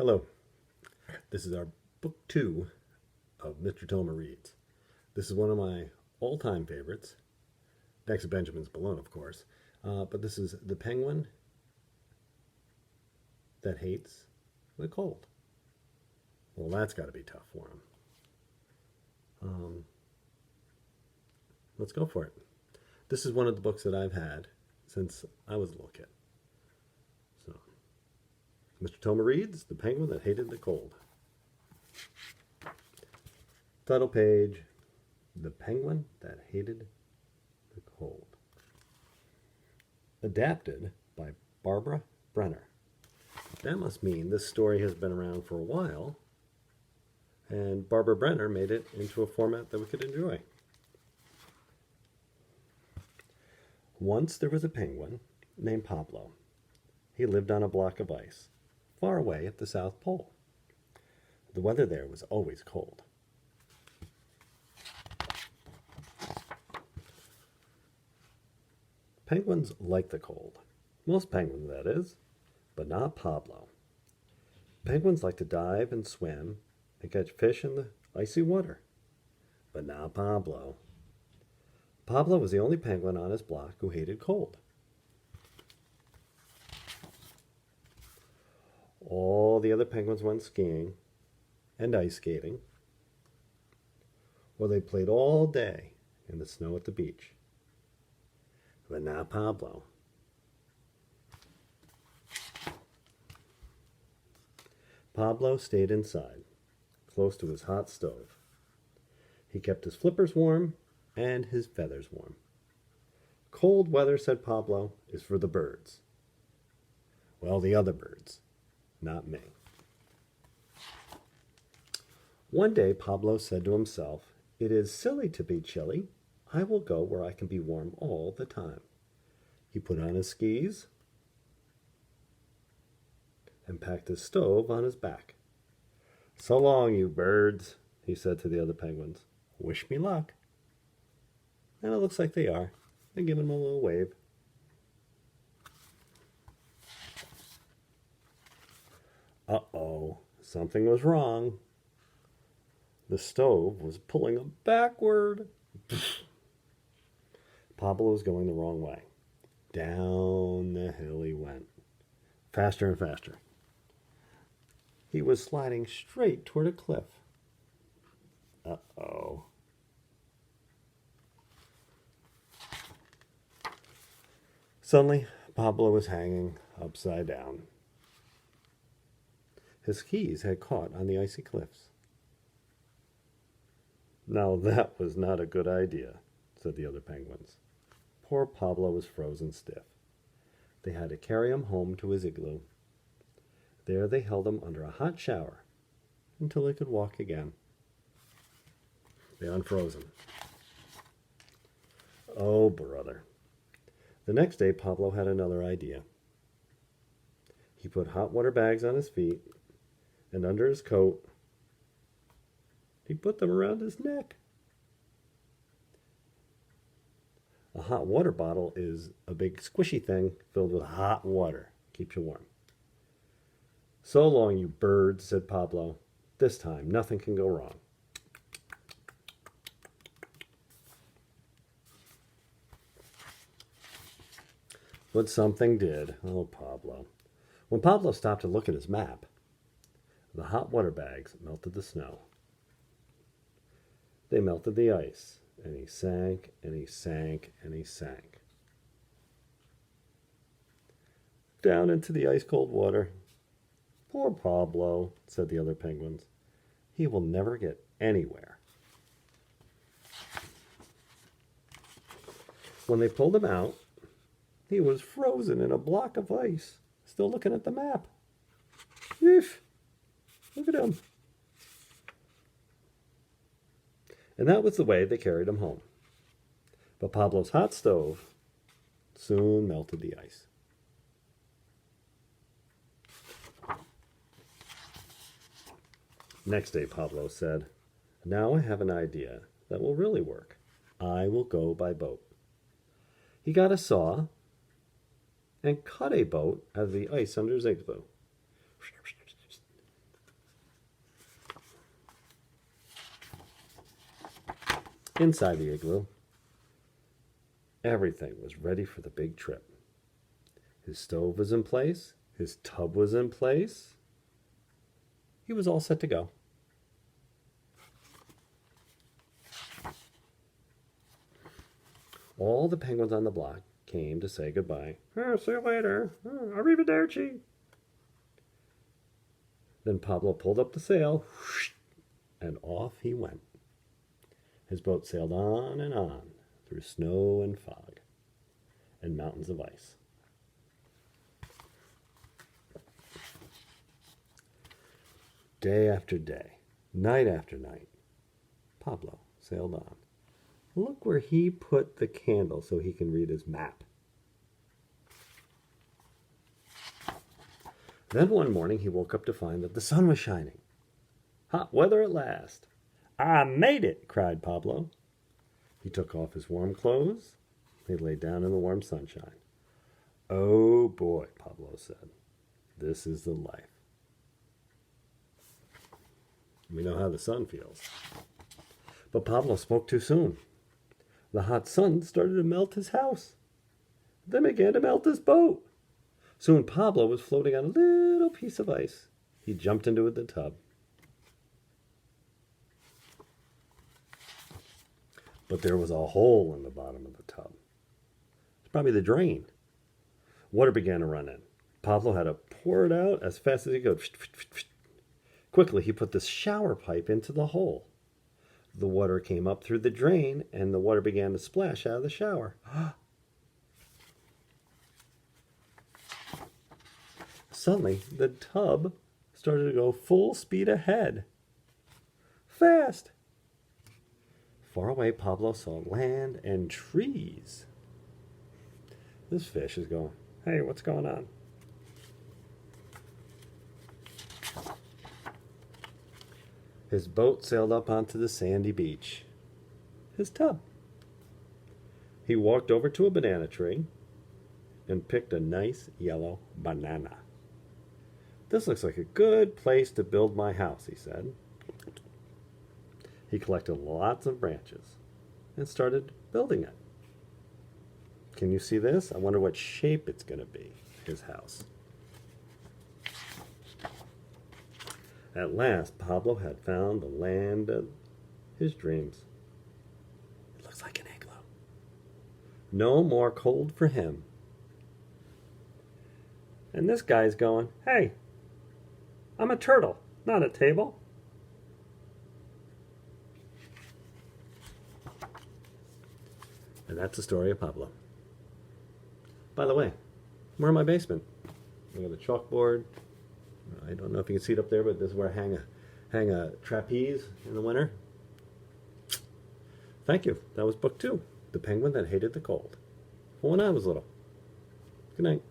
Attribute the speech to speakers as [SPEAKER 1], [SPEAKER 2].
[SPEAKER 1] Hello, this is our book 2 of Mr. Thoma Reads. This is one of my all-time favorites, next to Benjamin's Balloon, of course, but this is The Penguin That Hates the Cold. Well, that's got to be tough for him. Let's go for it. This is one of the books that I've had since I was a little kid. So, Mr. Thoma Reads, The Penguin That Hated the Cold. Title page, The Penguin That Hated the Cold. Adapted by Barbara Brenner. That must mean this story has been around for a while, and Barbara Brenner made it into a format that we could enjoy. Once there was a penguin named Pablo. He lived on a block of ice, far away at the South Pole. The weather there was always cold. Penguins like the cold. Most penguins, that is, but not Pablo. Penguins like to dive and swim and catch fish in the icy water, but not Pablo. Pablo was the only penguin on his block who hated cold. All the other penguins went skiing and ice skating, or they played all day in the snow at the beach, but not Pablo. Pablo stayed inside, close to his hot stove. He kept his flippers warm and his feathers warm. Cold weather, said Pablo, is for the birds. Well, the other birds, not me. One day Pablo said to himself, "It is silly to be chilly. I will go where I can be warm all the time." He put on his skis and packed his stove on his back. "So long, you birds," he said to the other penguins. "Wish me luck." And it looks like they are. They're giving him a little wave. Uh-oh, something was wrong. The stove was pulling him backward. Pablo was going the wrong way. Down the hill he went, faster and faster. He was sliding straight toward a cliff. Uh-oh. Suddenly, Pablo was hanging upside down. His skis had caught on the icy cliffs. Now that was not a good idea, said the other penguins. Poor Pablo was frozen stiff. They had to carry him home to his igloo. There they held him under a hot shower until he could walk again. They unfroze him. Oh, brother. The next day, Pablo had another idea. He put hot water bags on his feet, and under his coat, he put them around his neck. A hot water bottle is a big squishy thing filled with hot water. Keeps you warm. "So long, you birds," said Pablo. "This time, nothing can go wrong." But something did. Oh, Pablo. When Pablo stopped to look at his map, the hot water bags melted the snow. They melted the ice, and he sank, and he sank, and he sank. Down into the ice-cold water. "Poor Pablo," said the other penguins. "He will never get anywhere." When they pulled him out, he was frozen in a block of ice, still looking at the map. Eesh, look at him. And that was the way they carried him home. But Pablo's hot stove soon melted the ice. Next day, Pablo said, "Now I have an idea that will really work. I will go by boat." He got a saw and cut a boat out of the ice under his igloo. Inside the igloo, everything was ready for the big trip. His stove was in place. His tub was in place. He was all set to go. All the penguins on the block came to say goodbye. Oh, see you later. Oh, arrivederci. Then Pablo pulled up the sail, and off he went. His boat sailed on and on through snow and fog and mountains of ice. Day after day, night after night, Pablo sailed on. Look where he put the candle so he can read his map. Then one morning he woke up to find that the sun was shining. Hot weather at last. I made it, cried Pablo. He took off his warm clothes. He lay down in the warm sunshine. Oh boy, Pablo said, this is the life. We know how the sun feels. But Pablo spoke too soon. The hot sun started to melt his house. Then began to melt his boat. Soon Pablo was floating on a little piece of ice. He jumped into the tub. But there was a hole in the bottom of the tub. It's probably the drain. Water began to run in. Pablo had to pour it out as fast as he could. Quickly, he put the shower pipe into the hole. The water came up through the drain, and the water began to splash out of the shower. Suddenly, the tub started to go full speed ahead. Fast! Far away, Pablo saw land and trees. This fish is going, hey, what's going on? His boat sailed up onto the sandy beach. His tub. He walked over to a banana tree and picked a nice yellow banana. This looks like a good place to build my house, he said. He collected lots of branches and started building it. Can you see this? I wonder what shape it's going to be, his house. At last, Pablo had found the land of his dreams. It looks like an igloo. No more cold for him. And this guy's going, hey, I'm a turtle, not a table. And that's the story of Pablo. By the way, we're in my basement. We have a chalkboard. I don't know if you can see it up there, but this is where I hang a trapeze in the winter. Thank you. That was book 2, The Penguin That Hated the Cold. From when I was little. Good night.